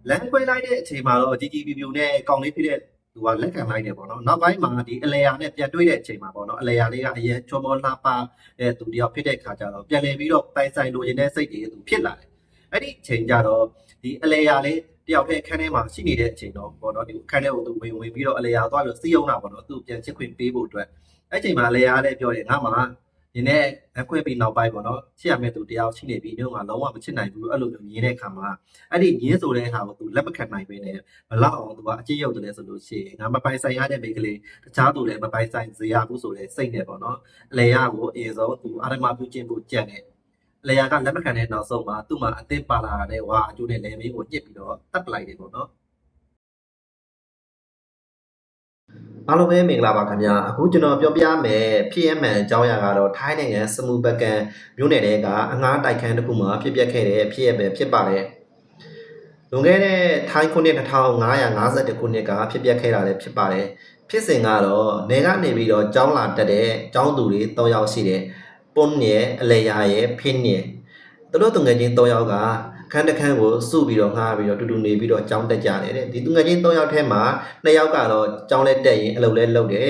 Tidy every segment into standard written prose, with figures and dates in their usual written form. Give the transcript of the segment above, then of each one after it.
လမ်းခွဲလိုက်တဲ့အချိန်မှာတော့ជីជីပြူပြူနဲ့ကောင်းလေးဖြစ်တဲ့သူကလက်ခံလိုက်တယ်ပေါ့နော်နောက်ပိုင်းမှာဒီအလေယာနဲ့ပြန်တွေ့တဲ့အချိန်မှာပေါ့နော်အလေယာလေးကအရင်ချောမောလှပတဲ့သူတယောက်ဖြစ်တဲ့ခါကျတော့ပြန်လည်ပြီးတော့ပိုင်ဆိုင်လိုချင်တဲ့စိတ်တွေသူဖြစ်လာတယ်အဲ့ဒီအချိန်ကျတော့ဒီအလေယာလေးတယောက်တည်းအခန်းထဲမှာရှိနေတဲ့အချိန်တော့ပေါ့နော်ဒီအခန်းထဲကိုသူဝင်ပြီးတော့အလေယာသွားပြီးတော့စီးရုံတာပေါ့နော်သူပြန်ချစ်ခွင့်ပေးဖို့အတွက်အဲ့ချိန်မှာအလေယာလည်းပြောတယ်ငါမှဒီနေ့အခွင့်ပြီးနောက်ပိုင်းပေါ့နော်ချစ်ရမယ့်သူတယောက်ရှိနေပြီတို့ကလုံးဝမချစ်နိုင်ဘူးအဲ့လိုမျိုးညင်းတဲ့အခါမှာအဲ့ဒီညင်းဆိုတဲ့ဟာကိုသူလက်မခံနိုင်ဘဲနဲ့ဘလောက်အောင်သူကအကျင့်ရုပ်တယ်ဆိုလို့ရှိရင်ငါမပိုင်ဆိုင်ရတဲ့မိန်းကလေးတခြားသူလည်းမပိုင်ဆိုင်စေရဘူးဆိုတဲ့စိတ်နဲ့ပေါ့နော်အလေယာကိုအရင်ဆုံးသူအာရမပြုခြင်းဖို့ကြံ့တယ်လေယာကလက်မခံတဲ့နောက်ဆုံးမှာသူ့မှာအသစ်ပါလာတဲ့ဝါအကျိုးနဲ့လေမင်းကိုညှစ်ပြီးတော့တတ်ပလိုက်တယ်ပေါ့နော်အားလုံးပဲမင်္ဂလာပါခင်ဗျာအခုကျွန်တော်ပြောပြမယ်ဖြစ်ရမှန်အကြောင်းအရာကတော့ထိုင်းနိုင်ငံစမူပကန်မြို့နယ်တဲကအငှားတိုက်ခန်းတစ်ခုမှာဖြစ်ပျက်ခဲ့တဲ့ဖြစ်ရပဲဖြစ်ပါတယ်လွန်ခဲ့တဲ့ထိုင်းခုနှစ်2551ခုနှစ်ကဖြစ်ပျက်ခဲ့တာလည်းဖြစ်ပါတယ်ဖြစ်စဉ်ကတော့နေကနေပြီးတော့ကျောင်းလာတက်တဲ့ကျောင်းသူတွေ3ယောက်ရှိတယ်ပွန်းရဲ့အလေယာရဲ့ဖင်းရဲ့သူတို့သူငယ်ချင်း3ယောက်ကခန်းတစ်ခန်းကိုစုပြီးတော့ငှားပြီးတော့တူတူနေပြီးတော့ကျောင်းတက်ကြတယ်တဲ့ဒီသူငယ်ချင်း3ယောက်ထဲမှာ2ယောက်ကတော့ကျောင်းလဲတက်ရင်အလုပ်လဲလုပ်တယ်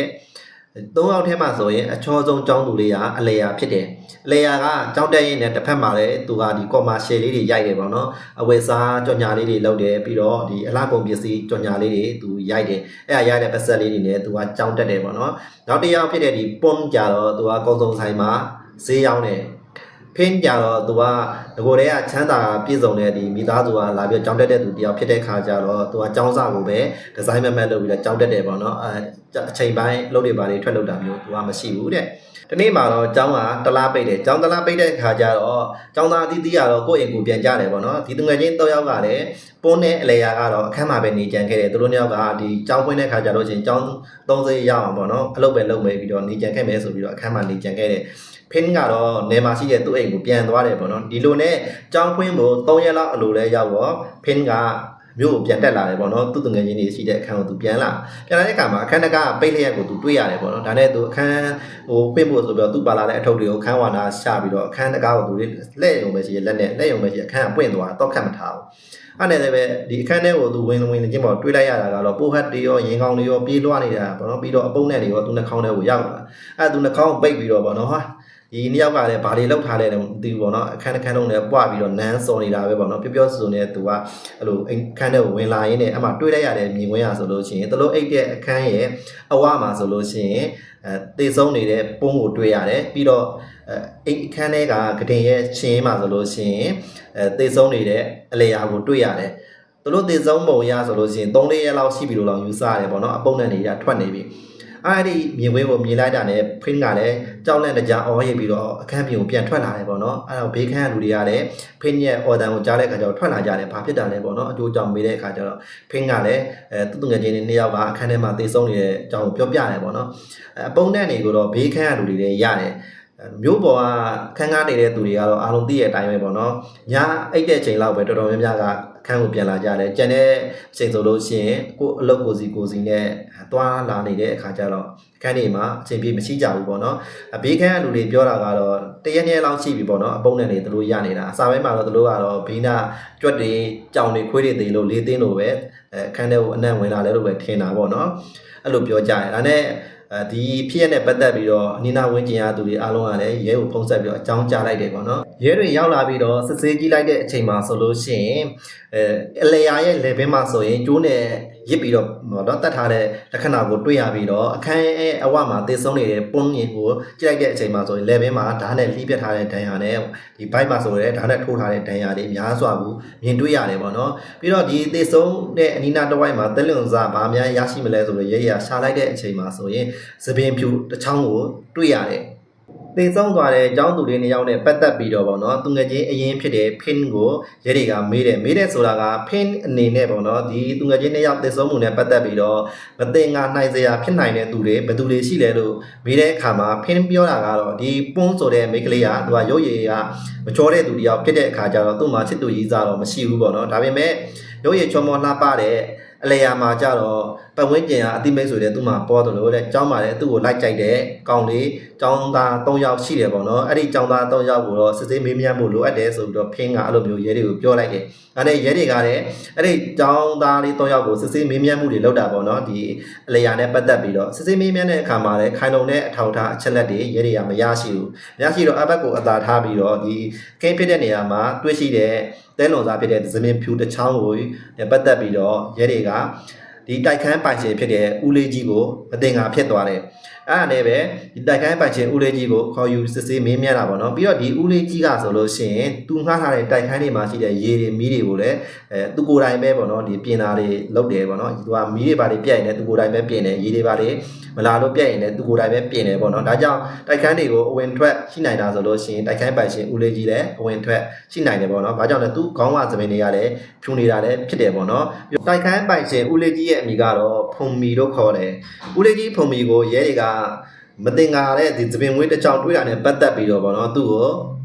3ယောက်ထဲမှာဆိုရင်အချောဆုံးကျောင်းသူလေးကအလေယာဖြစ်တယ်အလေယာကကျောင်းတက်ရင်လည်းတစ်ဖက်မှာလည်းသူကဒီ commercial လေးတွေရိုက်တယ်ပေါ့နော်အဝယ်စားကြော်ညာလေးတွေလုပ်တယ်ပြီးတော့ဒီအလားကုန်ပစ္စည်းကြော်ညာလေးတွေသူရိုက်တယ်အဲ့ဒါရိုက်တဲ့ပတ်ဆက်လေးတွေနဲ့သူကကျောင်းတက်တယ်ပေါ့နော်နောက်တစ်ယောက်ဖြစ်တဲ့ဒီပွန်းကြတော့သူကကုံစုံဆိုင်မှာဈေးရောင်းတယ်ဖင်းကြတော့သူကငကိုယ်တည်းကချမ်းသာပြည့်စုံတဲ့ဒီမိသားစုကလာပြီးကြောင်းတက်တဲ့သူတယောက်ဖြစ်တဲ့ခါကျတော့သူကကျောင်းစာကိုပဲဒီဇိုင်းမဲ့လုပ်ပြီးတော့ကျောင်းတက်တယ်ပေါ့နော်အချိန်ပိုင်းလုပ်တွေပါတွေထွက်လုပ်တာမျိုးသူကမရှိဘူးတဲ့ဒီနေ့မှာတော့ကျောင်းကတလားပိတ်တယ်ကျောင်းတလားပိတ်တဲ့ခါကျတော့ကျောင်းသားအသီးသီးကတော့ကိုယ့်အိမ်ကိုပြန်ကြတယ်ပေါ့နော်ဒီတငယ်ချင်း3ယောက်ကလည်းပွန်းနဲ့အလေယာကတော့အခန်းမှာပဲနေကြံခဲ့တယ်သူတို့2ယောက်ကဒီကျောင်းပွင့်တဲ့ခါကျတော့ချင်းကျောင်း30ရအောင်ပေါ့နော်အလုပ်ပဲလုပ်မယ်ပြီးတော့နေကြံခဲ့မယ်ဆိုပြီးတော့အခန်းမှာနေကြံခဲ့တယ်ဖင်းကတော့နေမှာရှိတဲ့သူ့အိမ်ကိုပြန်သွားတယ်ပေါ့နော်ဒီလိုနဲ့ကျောင်းဖွင့်ဖို့3ရက်လောက်အလိုလဲရောက်တော့ဖင်းကမြို့ကိုပြန်တက်လာတယ်ပေါ့နော်သူ့တငယ်ချင်းတွေရှိတဲ့အခန်းကိုသူပြန်လာတဲ့အခါမှာအခန်းတကာပိတ်လျက်ကိုသူတွေ့ရတယ်ပေါ့နော်ဒါနဲ့သူအခန်းဟိုပိတ်ဖို့ဆိုပြီးတော့သူ့ပါလာတဲ့အထုပ်တွေကိုအခန်းဝါနာရှာပြီးတော့အခန်းတကာကိုသူလက်ရုံပဲရှိလက်နဲ့လက်ရုံပဲရှိအခန်းကပွင့်သွားတော့ခတ်မထားဘူးအဲ့နဲ့လည်းဒီအခန်းထဲကိုသူဝင်ချင်းပေါ့တွေးလိုက်ရတာကတော့ပိုဟတ်တွေရောရင်ကောင်းတွေရောပြေးလွှားနေတာပေါ့နော်ပြီးတော့အပုံနဲ့တွေရောသူနှာခေါင်းထဲကိုရောက်လာအဲ့သူနှာခေါင်းပိတ်ပြီးတော့ပေါ့နော်ဟာဒီနှစ်ယောက်ကလည်းဘာတွေလောက်ထားလဲတော့မသိဘူးပေါ့နော်အခန်းတစ်ခန်းလုံးနဲ့ပွားပြီးတော့နန်းစော်နေတာပဲပေါ့နော်ပြောဆိုနေသူကအဲ့လိုအခန်းထဲကိုဝင်လာရင်းနဲ့အမှတွေးလိုက်ရတဲ့မြင်ကွင်းရဆိုလို့ရှိရင်တလို့အိတ်တဲ့အခန်းရဲ့အဝမှာဆိုလို့ရှိရင်တေဆုံးနေတဲ့ပုံးကိုတွေ့ရတယ်ပြီးတော့အိတ်အခန်းထဲကကတင်ရဲ့ချင်းမှာဆိုလို့ရှိရင်တေဆုံးနေတဲ့အလေယာကိုတွေ့ရတယ်သူတို့တေဆုံးပုံရဆိုလို့ရှိရင်3-4ရက်လောက်ရှိပြီလို့တော့ယူဆရတယ်ပေါ့နော်အပုံနဲ့နေရထွက်နေပြီအဲ့ဒီမြင်ကွင်းကိုမြင်လိုက်တာနဲ့ဖင်းကလည်းကြောက်လန့်တကြားအော်ရိပ်ပြီးတော့အခန်းပြင်ကိုပြန်ထွက်လာတယ်ပေါ့နော်အဲ့တော့ဘေးခန်းကလူတွေကလည်းဖင်းရဲ့အော်တန်ကိုကြားတဲ့အခါကျတော့ထွက်လာကြတယ်ဘာဖြစ်တာလဲပေါ့နော်အကျိုးကြောင့်မေးတဲ့အခါကျတော့ဖင်းကလည်းသူ့ငယ်ချင်းတွေ2ယောက်ကအခန်းထဲမှာတေဆုံးနေတဲ့အကြောင်းကိုပြောပြတယ်ပေါ့နော်အပုံနဲ့နေကိုတော့ဘေးခန်းကလူတွေလည်းရတယ်မျိုးပေါ်ကခန်းကားနေတဲ့သူတွေကတော့အားလုံးသိတဲ့အတိုင်းပဲပေါ့နော်ညအိတ်တဲ့အချိန်လောက်ပဲတော်တော်များများကအခန်းကိုပြန်လာကြတယ်ကျန်တဲ့အချိန်ဆိုလို့ရှိရင်ကိုအလုပ်ကိုစီနဲ့သွားလာနေတဲ့အခါကျတော့အခန်းတွေမှာအချိန်ပြည့်မရှိကြဘူးပေါ့နော်ဘေးခန်းကလူတွေပြောတာကတော့တရက်နေ့လောက်ရှိပြီပေါ့နော်အပုံနဲ့နေသူတို့ရနေတာအစာပိုင်းမှာတော့သူတို့ကတော့ဘီနာကြွက်တွေကြောင်တွေခွေးတွေတေးလို့လေးသိန်းလို့ပဲအခန်းထဲကိုအနံ့ဝင်လာလဲလို့ပဲထင်တာပေါ့နော်အဲ့လိုပြောကြတယ်ဒါနဲ့ဒီဖြစ်ရတဲ့ပတ်သက်ပြီးတော့အနီးနားဝန်းကျင်ရသူတွေအားလုံးကလည်းရဲကိုဖုံးဆက်ပြီးတော့အကြောင်းကြားလိုက်တယ်ပေါ့နော်ရဲတွေရောက်လာပြီးတော့စစ်ဆေးကြည့်လိုက်တဲ့အချိန်မှာဆိုလို့ရှိရင်အလေယာရဲ့ level မှာဆိုရင်ကျိုးနဲ့ရစ်ပြီးတော့တတ်ထားတဲ့လက္ခဏာကိုတွေ့ရပြီးတော့အခန်းရဲ့အဝမှာတေဆုံးနေတဲ့ပွန်းရင်ကိုကြည့်လိုက်တဲ့အချိန်မှာဆိုရင် level မှာဓာတ်နဲ့လှိပြတ်ထားတဲ့ဒဏ်ရာနဲ့ဒီ bike မှာဆိုရင်ဓာတ်နဲ့ထိုးထားတဲ့ဒဏ်ရာတွေအများစွာကိုမြင်တွေ့ရတယ်ပေါ့နော်ပြီးတော့ဒီတေဆုံးတဲ့အနီးနားတစ်ဝိုက်မှာတက်လွန်စားဘာများရရှိမလဲဆိုတော့ရဲရရှာလိုက်တဲ့အချိန်မှာဆိုရင်သပင်ဖြူတစ်ချောင်းကိုတွေ့ရတယ်တေဆုံးသွားတဲ့အကြောင်းသူတွေ2ယောက်နဲ့ပတ်သက်ပြီးတော့ပေါ့နော်သူငယ်ချင်းအရင်ဖြစ်တဲ့ဖင်းကိုရဲတွေကမေးတယ်ဆိုတာကဖင်းအနေနဲ့ပေါ့နော်ဒီသူငယ်ချင်း2ယောက်တေဆုံးမှုနဲ့ပတ်သက်ပြီးတော့မသိငါနိုင်စရာဖြစ်နိုင်တဲ့သူတွေဘယ်သူတွေရှိလဲလို့မေးတဲ့အခါမှာဖင်းပြောတာကတော့ဒီပွန်းဆိုတဲ့မိန်းကလေးကသူကရုပ်ရည်ကမချောတဲ့သူတယောက်ဖြစ်တဲ့အခါကျတော့သူ့မှာချစ်သူရည်စားတော့မရှိဘူးပေါ့နော်ဒါပေမဲ့ရုပ်ရည်ချောမောလှပတဲ့ အလေယာမှာကြတော့ပတ်ဝန်းကျင်ကအတိမိတ်ဆိုတဲ့သူ့မှာပေါ်တယ်လို့တဲ့ကျောင်းမှာလည်းသူ့ကိုလိုက်ကြိုက်တဲ့ကောင်လေးကျောင်းသား3ယောက်ရှိတယ်ပေါ့နော်အဲ့ဒီကျောင်းသား3ယောက်ကိုတော့စစ်ဆေးမေးမြန်းဖို့လိုအပ်တယ်ဆိုပြီးတော့ဖင်းကအဲ့လိုမျိုးရဲတွေကိုပြောလိုက်တယ်အဲ့ဒီရဲတွေကလည်းအဲ့ဒီကျောင်းသားလေး3ယောက်ကိုစစ်ဆေးမေးမြန်းမှုတွေလုပ်တာပေါ့နော်ဒီအလေယာနဲ့ပတ်သက်ပြီးတော့စစ်ဆေးမေးမြန်းတဲ့အခါမှာလည်းခိုင်လုံတဲ့အထောက်အထားအချက်လက်တွေရဲတွေကမရရှိဘူးမရရှိတော့အဘက်ကိုအသာထားပြီးတော့ဒီကင်းဖြစ်တဲ့နေရာမှာတွေ့ရှိတဲ့တဲလွန်စားဖြစ်တဲ့သမင်ဖြူတစ်ချောင်းကိုပတ်သက်ပြီးတော့ရဲတွေကဒီတိုက်ခန်းပိုင်ရှင်ဖြစ်တဲ့ဦးလေးကြီးကိုမတင်ငါဖြစ်သွားတယ်အဲ့ဒါနဲ့ပဲဒီတိုက်ခန်းပိုင်ရှင်ဦးလေးကြီးကိုခေါ်ယူစစ်ဆေးမေးမြန်းတာပေါ့နော်ပြီးတော့ဒီဦးလေးကြီးကဆိုလို့ရှိရင်သူငှားထားတဲ့တိုက်ခန်းတွေမှာရှိတဲ့ရေတွေမီးတွေကိုလည်းသူကိုယ်တိုင်ပဲပေါ့နော်ဒီပြင်တာတွေလုပ်တယ်ပေါ့နော်သူကမီးတွေပါတွေပြက်ရင်လည်းသူကိုယ်တိုင်ပဲပြင်တယ်ရေတွေပါတွေမလာလို့ပြက်ရင်လည်းသူကိုယ်တိုင်ပဲပြင်တယ်ပေါ့နော်ဒါကြောင့်တိုက်ခန်းတွေကိုအဝင်ထွက်ရှိနိုင်တာဆိုလို့ရှိရင်တိုက်ခန်းပိုင်ရှင်ဦးလေးကြီးလည်းအဝင်ထွက်ရှိနိုင်တယ်ပေါ့နော်ဘာကြောင့်လဲသူခေါင်းဝသမင်တွေကလည်းဖြူနေတာလည်းဖြစ်တယ်ပေါ့နော်တိုက်ခန်းပိုင်ရှင်ဦးလေးကြီးရဲ့အမိကတော့ဖုံမီလို့ခေါ်တယ်ဦးလေးကြီးဖုံမီကိုရဲတွေကမတင်ငါတဲ့ဒီသပင်မွေးတစ်ချောင်းတွေးတာနဲ့ပတ်သက်ပြီးတော့ပေါ့နော်သူ့ကို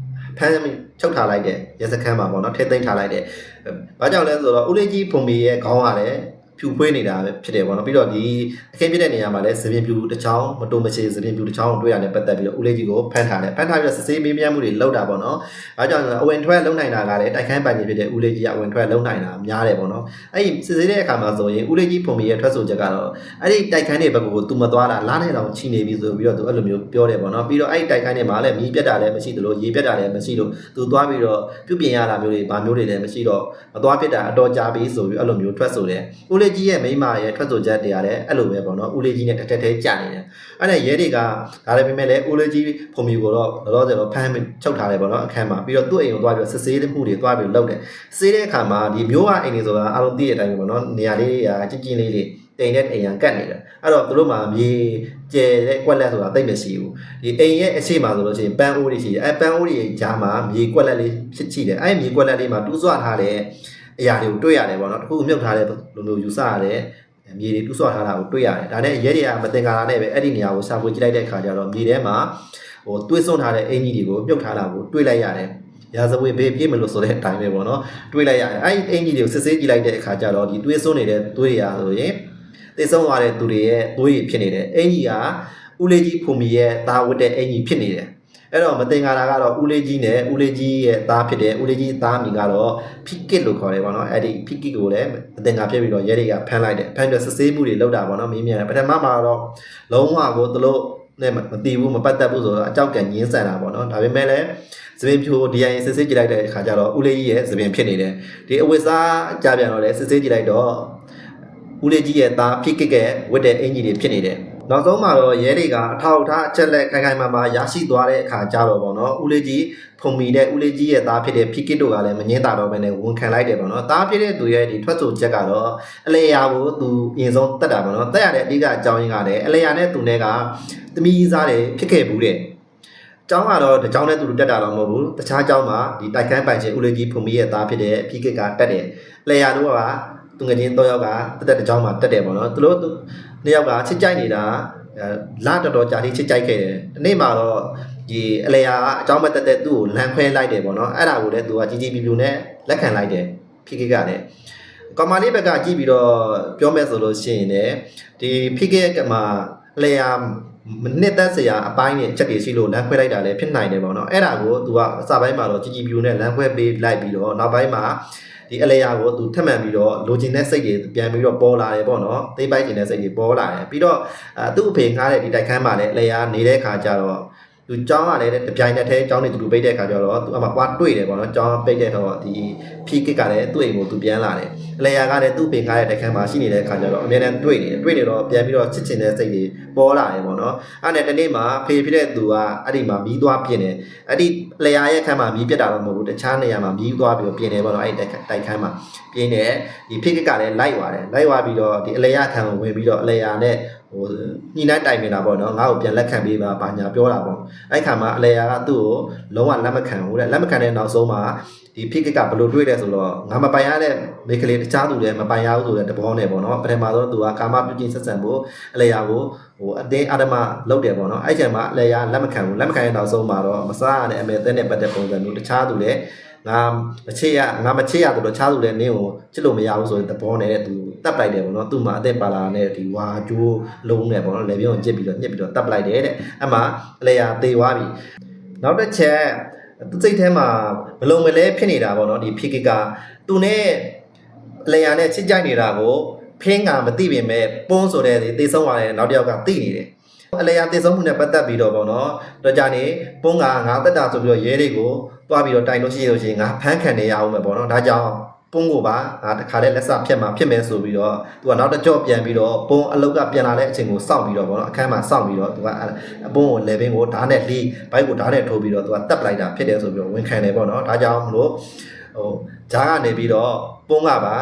ဖမ်းချုပ်ထားလိုက်တယ်ရဲစခန်းမှာပေါ့နော်ထိသိမ်းထားလိုက်တယ်ဘာကြောင့်လဲဆိုတော့ဦးလေးကြီးဖုံမီရဲ့ခေါင်းကလည်းဖြူဖွေးနေတာပဲဖြစ်တယ်ပေါ့နော်ပြီးတော့ဒီအခင်းပြတဲ့နေရာမှာလည်းသပင်ပြူတစ်ချောင်းမတုံမချေသပင်ပြူတစ်ချောင်းတွေးရတဲ့ပတ်သက်ပြီးတော့ဦးလေးကြီးကိုဖမ်းထားတယ်ဖမ်းထားပြီးတော့စစ်ဆေးမေးမြန်းမှုတွေလုပ်တာပေါ့နော်အဲကြောင့်အဝင်ထွက်လုံနိုင်တာကလည်းတိုက်ခန်းပိုင်ကြီးဖြစ်တဲ့ဦးလေးကြီးကအဝင်ထွက်လုံနိုင်တာများတယ်ပေါ့နော်အဲ့ဒီစစ်ဆေးတဲ့အခါမှာဆိုရင်ဦးလေးကြီးဖုံမီရဲ့ထွက်ဆိုချက်ကတော့အဲ့ဒီတိုက်ခန်းတွေဘက်ကိုသူမသွားတာလားနဲ့တော့ချီနေပြီဆိုပြီးတော့သူအဲ့လိုမျိုးပြောတယ်ပေါ့နော်ပြီးတော့အဲ့ဒီတိုက်ခန်းတွေမှာလည်းမီးပြတ်တာလည်းမရှိသလိုရေပြတ်တာလည်းမရှိလို့သူသွားပြီးတော့ပြုပြင်ရတာမျိုးတွေဘာမျိုးတွေလည်းမရှိတော့မသွားဖြစ်တာအတော်ကြာပြီဆိုပြီးအဲ့လိုမျိုးထွက်ဆိုတယ်ဦးလေးကြီးရဲ့မိမရဲ့ထွက်ဆိုချက်တွေရတယ်အဲ့လိုပဲပေါ့နော်ဦးလေးကြီးနဲ့တက်တဲကြာနေတယ်အဲ့ဒါရဲတွေကဒါလည်းပြင်မဲ့လဲဦးလေးကြီးဖုံမီကိုတော့လောလောဆယ်တော့ဖမ်းချုပ်ထားတယ်ပေါ့နော်အခန်းမှာပြီးတော့သူ့အိမ်ကိုသွားပြီးစစ်ဆေးမှုတွေသွားပြီးလုပ်တယ်စစ်တဲ့အခါမှာဒီမျိုးကအိမ်တွေဆိုတာအားလုံးသိတဲ့အတိုင်းပဲပေါ့နော်နေရာလေးတွေကကြီးကြီးလေးလေးတိမ်တဲ့အိမ်ရန်ကတ်နေတယ်အဲ့တော့သူတို့မှာမြေကျဲတဲ့ကွက်လက်ဆိုတာသိပ်မရှိဘူးဒီအိမ်ရဲ့အရှိမဆိုလို့ရှိရင်ပန်းအိုးတွေရှိတယ်အဲ့ပန်းအိုးတွေကြားမှာမြေကွက်လက်လေးဖြစ်ချိတယ်အဲ့မြေကွက်လက်လေးမှာတူးဆွထားတဲ့အရာတွေကိုတွေ့ရတယ်ပေါ့နော်တခုမြုပ်ထားတဲ့လိုမျိုးယူဆရတယ်မြေတွေတူးဆွထားတာကိုတွေ့ရတယ်ဒါနဲ့ရဲတွေကမတင်ကားတာနဲ့ပဲအဲ့ဒီနေရာကိုရှာဖွေကြည့်လိုက်တဲ့အခါကျတော့မြေထဲမှာဟိုတွေးစွန့်ထားတဲ့အင်ကြီးတွေကိုမြုပ်ထားတာကိုတွေ့လိုက်ရတယ်ရာဇဝေဘေးပြေးမလို့ဆိုတဲ့အတိုင်းပဲပေါ့နော်တွေးလိုက်ရတယ်အဲ့ဒီအင်ကြီးတွေကိုစစ်ဆေးကြည့်လိုက်တဲ့အခါကျတော့ဒီတွေးစွန့်နေတဲ့တွေးရဆိုရင်သိဆုံးသွားတဲ့သူတွေရဲ့တွေးရဖြစ်နေတယ်အင်ကြီးကဦးလေးကြီးဖုန်မီရဲ့သားဝတ်တဲ့အင်ကြီးဖြစ်နေတယ်အဲ့တော့မတင်ကားတာကတော့ဦးလေးကြီးနဲ့ဦးလေးကြီးရဲ့သားဖြစ်တဲ့ဦးလေးကြီးသားမိကတော့ဖိကစ်လို့ခေါ်တယ်ပေါ့နော်အဲ့ဒီဖိကစ်ကိုလည်းမတင်ကားဖြစ်ပြီးတော့ရဲတွေကဖမ်းလိုက်တယ်ဖမ်းပြီးစစ်ဆေးမှုတွေလုပ်တာပေါ့နော်မင်းမြန်ပထမမှာတော့လုံးဝကိုသူတို့နဲ့မတီးဘူးမပတ်သက်ဘူးဆိုတော့အကြောက်ကညင်းဆန်တာပေါ့နော်ဒါပေမဲ့လည်းသပင်ဖြို DIA စစ်ဆေးကြည့်လိုက်တဲ့အခါကျတော့ဦးလေးကြီးရဲ့သပင်ဖြစ်နေတယ်ဒီအဝတ်စားကြပြန်တော့လည်းစစ်ဆေးကြည့်လိုက်တော့ဦးလေးကြီးရဲ့သားဖိကစ်ကဝတ်တဲ့အင်ကြီးတွေဖြစ်နေတယ်နောက်ဆုံးမှာတော့ရဲတွေကအထောက်အထားအချက်လက်ခိုင်ခိုင်မာမာရရှိသွားတဲ့အခါကျတော့ပေါ့နော်ဦးလေးကြီးဖုံမီတဲ့ဦးလေးကြီးရဲ့သားဖြစ်တဲ့ဖိကစ်တို့ကလည်းမငင်းတာတော့ဘဲနဲ့ဝန်ခံလိုက်တယ်ပေါ့နော်သားဖြစ်တဲ့သူရဲ့ဒီထွက်ဆိုချက်ကတော့အလေယာကိုသူအရင်ဆုံးတက်တာပေါ့နော်တက်ရတဲ့အဓိကအကြောင်းရင်းကလည်းအလေယာနဲ့သူနဲ့ကသမီးစားတယ်ဖြစ်ခဲ့ဘူးတဲ့ကျောင်းကတော့တကျောင်းနဲ့သူတို့တက်တာတော့မဟုတ်ဘူးတခြားကျောင်းမှာဒီတိုက်ခန်းပိုင်ရှင်ဦးလေးကြီးဖုံမီရဲ့သားဖြစ်တဲ့ဖိကစ်ကတက်တယ်အလေယာတို့ကသူငယ်ချင်း3ယောက်ကတက်တဲ့ကျောင်းမှာတက်တယ်ပေါ့နော်သူတို့နှစ်ယောက်ကချစ်ကြိုက်နေတာလာတော်ကြာလေးချစ်ကြိုက်ခဲ့တယ်ဒီနေ့မှာတော့ဒီအလေယာအကြောင်းမတက်တဲ့သူ့ကိုလမ်းခွဲလိုက်တယ်ပေါ့နော်အဲ့ဒါကိုလည်းသူကကြီးကြီးပြူပြူနဲ့လက်ခံလိုက်တယ်ဖိကစ်ကလည်းကောင်မလေးဘက်ကကြည့်ပြီးတော့ပြောမယ်ဆိုလို့ရှိရင်လည်းဒီဖိကစ်ကမှအလေယာနှစ်သက်စရာအပိုင်းနဲ့ချက်တွေရှိလို့လမ်းခွဲလိုက်တာလည်းဖြစ်နိုင်တယ်ပေါ့နော်အဲ့ဒါကိုသူကအစပိုင်းမှာတော့ကြီးကြီးပြူနဲ့လမ်းခွဲပေးလိုက်ပြီးတော့နောက်ပိုင်းမှာဒီအလေယာကိုသူထပ်မံပြီးတော့လိုချင်တဲ့စိတ်တွေပြန်ပြီးတော့ပေါ်လာတယ်ပေါ့နော်သိပိုက်ချင်တဲ့စိတ်တွေပေါ်လာတယ်ပြီးတော့သူ့အဖေငားတဲ့ဒီတိုက်ခန်းမှာလည်းအလေယာနေတဲ့ခါကျတော့သူကျောင်းကလည်းတပြိုင်နက်တည်းကျောင်းနေတူပိတ်တဲ့ခါကျတော့သူအမှပွားတွေ့တယ်ပေါ့နော်ကျောင်းပိတ်တဲ့တော့ဒီဖိကစ်ကလည်းသူ့အိမ်ကိုသူပြန်လာတယ်အလေယာကလည်းသူ့အဖေငားတဲ့တိုက်ခန်းမှာရှိနေတဲ့ခါကျတော့အမြဲတမ်းတွေ့နေတော့ပြန်ပြီးတော့ချစ်ချင်တဲ့စိတ်တွေပေါ်လာတယ်ပေါ့နော်အဲ့နဲ့တနေ့မှာဖေဖြစ်တဲ့သူကအဲ့ဒီမှာမီးသွားပြင်တယ်အဲ့ဒီအလေယာရဲ့ခန်းမှာမီးပြတ်တာတော့မဟုတ်ဘူးတခြားနေရာမှာမီးသွားပြီးတော့ပြင်တယ်ပေါ့နော်အဲ့ဒီတိုက်ခန်းမှာပြင်တယ်ဒီဖိကစ်ကလည်းလိုက်သွားပြီးတော့ဒီအလေယာခန်းကိုဝင်ပြီးတော့အလေယာနဲ့ဟိုညှိနှိုင်းတိုင်ပင်တာပေါ့နော်ငါ့ကိုပြန်လက်ခံပေးပါဘာညာပြောတာပေါ့အဲ့ခါမှာအလေယာကသူ့ကိုလုံးဝလက်မခံဘူးတဲ့လက်မခံတဲ့နောက်ဆုံးမှာဒီဖိကစ်ကဘယ်လိုတွေးလဲဆိုတော့ငါမပိုင်ရတဲ့မိကလေးတခြားသူလည်းမပိုင်ရဘူးဆိုတဲ့တဘောနဲ့ပေါ့နော်ပထမဆုံးသူကကာမပြုကျင့်ဆက်ဆံဖို့အလေယာကိုဟိုအတင်းအာဓမလုပ်တယ်ပေါ့နော်အဲ့ချိန်မှာအလေယာလက်မခံတဲ့နောက်ဆုံးမှာတော့မစားရတဲ့အမေတဲ့နဲ့ပတ်တဲ့ပုံစံမျိုးတခြားသူလည်း ငါမချစ်ရတော့ချားသူလည်းနင်းကိုချစ်လို့မရဘူးဆိုတဲ့သဘောနဲ့သူတပ်လိုက်တယ်ပေါ့နော်သူ့မှာအသက်ပါလာတဲ့ဒီဝါကျိုးလုံးနဲ့ပေါ့နော်လေပြုံးကိုကြစ်ပြီးတော့ညှစ်ပြီးတော့တပ်လိုက်တယ်တဲ့အမှအလေယာသေသွားပြီနောက်တစ်ချက်သူစိတ်ထဲမှာဘလုံးမလဲဖြစ်နေတာပေါ့နော်ဒီဖိကိကသူနဲ့အလေယာနဲ့ချစ်ကြိုက်နေတာကိုဖင်းကမသိပေမဲ့ပွန်းဆိုတဲ့သေဆုံးသွားတဲ့နောက်တစ်ယောက်ကသိနေတယ်အလေယာသေဆုံးမှုနဲ့ပတ်သက်ပြီးတော့ပေါ့နော်တော့ကြနေပွန်းကငါတက်တာဆိုပြီးတော့ရဲတွေကိုတွားပြီးတော့တိုင်လို့ရှိလို့ရှိရင်ငါဖမ်းခံနေရအောင်ပဲပေါ့နော်ဒါကြောင့်ပွန်းကိုပါငါတခါတည်းလက်စဖြတ်မှာဖြစ်မယ်ဆိုပြီးတော့သူကနောက်တစ်ကြော့ပြန်ပြီးတော့ပွန်းအလုတ်ကပြန်လာတဲ့အချိန်ကိုစောင့်ပြီးတော့ပေါ့နော်အခန်းမှာစောင့်ပြီးတော့သူကအပွန်းကိုလေဘင်းကိုဓာတ်နဲ့လီးဘိုက်ကိုဓာတ်နဲ့ထိုးပြီးတော့သူကတက်ပလိုက်တာဖြစ်တယ်ဆိုပြီးတော့ဝန်ခံတယ်ပေါ့နော်ဒါကြောင့်မလို့ဂျားကနေပြီးတော့ပွန်းကပါ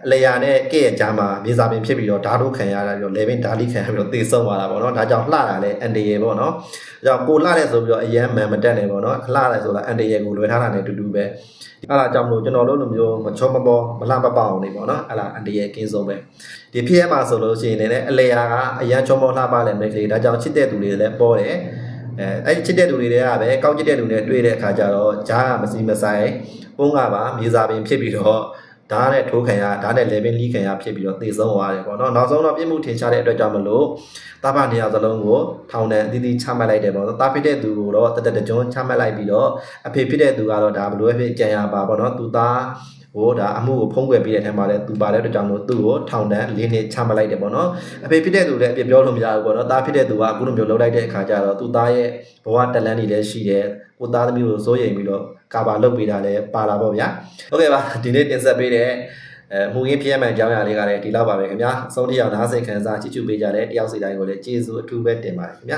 အလေယာနဲ့ကဲ့ရဲ့ကြားမှာမြေစာပင်ဖြစ်ပြီးတော့ဓာတ်တို့ခံရတာပြီးတော့လေဘင်းဓာတ်လိခံရပြီးတော့သေဆုံးသွားတာပေါ့နော်ဒါကြောင့်လှတာလဲအန်တီယေပေါ့နော်ဒါကြောင့်ကိုလှတဲ့ဆိုပြီးတော့အရန်မှန်မတက်နေပေါ့နော်လှတယ်ဆိုတာအန်တီယေကိုလွယ်ထားတာနဲ့တူတူပဲအဲ့ဒါကြောင့်မလို့ကျွန်တော်တို့လိုမျိုးမချောမပေါ်မလှမပေါအောင်နေပေါ့နော်အဲ့ဒါအန်တီယေကင်းဆုံးပဲဒီဖြစ်ရမှာဆိုလို့ရှိရင်လည်းအလေယာကအရန်ချောမောလှပတဲ့မိတ်ကလေးဒါကြောင့်ချစ်တဲ့သူတွေလည်းပေါ်တယ်အဲ့ချစ်တဲ့သူတွေကပဲကောက်ချစ်တဲ့လူနဲ့တွေ့တဲ့အခါကျတော့ဂျားကမစီမဆိုင်ပုံးကပါမြေစာပင်ဖြစ်ပြီးတော့ဓာတ်နဲ့ထိုးခံရဓာတ်နဲ့လေပင်လီးခံရဖြစ်ပြီးတော့သေဆုံးသွားတယ်ပေါ့နော်နောက်ဆုံးတော့ပြစ်မှုထင်ရှားတဲ့အတွက်ကြောင့်မလို့တာဖနေရာစလုံးကိုထောင်နဲ့အသီးသီးချမှတ်လိုက်တယ်ပေါ့နော်တာဖြစ်တဲ့သူကိုတော့တတကြွချမှတ်လိုက်ပြီးတော့အဖေဖြစ်တဲ့သူကတော့ဒါဘလို့ဖြစ်ကြံရပါပေါ့နော်သူသားဟိုဒါအမှုကိုဖုံးကွယ်ပြီးတဲ့အထက်မှာလည်းသူပါတဲ့အတွက်ကြောင့်လို့သူ့ကိုထောင်နဲ့၄နှစ်ချမှတ်လိုက်တယ်ပေါ့နော်အဖေဖြစ်တဲ့သူလည်းအပြစ်ပြောလို့မရဘူးပေါ့နော်တာဖြစ်တဲ့သူကအခုလိုမျိုးလှုပ်လိုက်တဲ့အခါကျတော့သူသားရဲ့ဘဝတက်လန်းတွေလည်းရှိတယ်ကိုသားသမီးကိုစိုးရိမ်ပြီးတော့ကာဘာလုပ်ပေးတာလည်းပါလာပေါ့ဗျာဟုတ်ကဲ့ပါဒီနေ့တင်ဆက်ပေးတဲ့မူရင်းပြည့်မှန်ကြောင်းရာလေးကလည်းဒီလောက်ပါပဲခင်ဗျာအဆုံးထိအောင်နားဆင်ခံစားကြည့်ချူပေးကြတဲ့တယောက်စီတိုင်းကိုလည်းကျေးဇူးအထူးပဲတင်ပါတယ်ခင်ဗျာ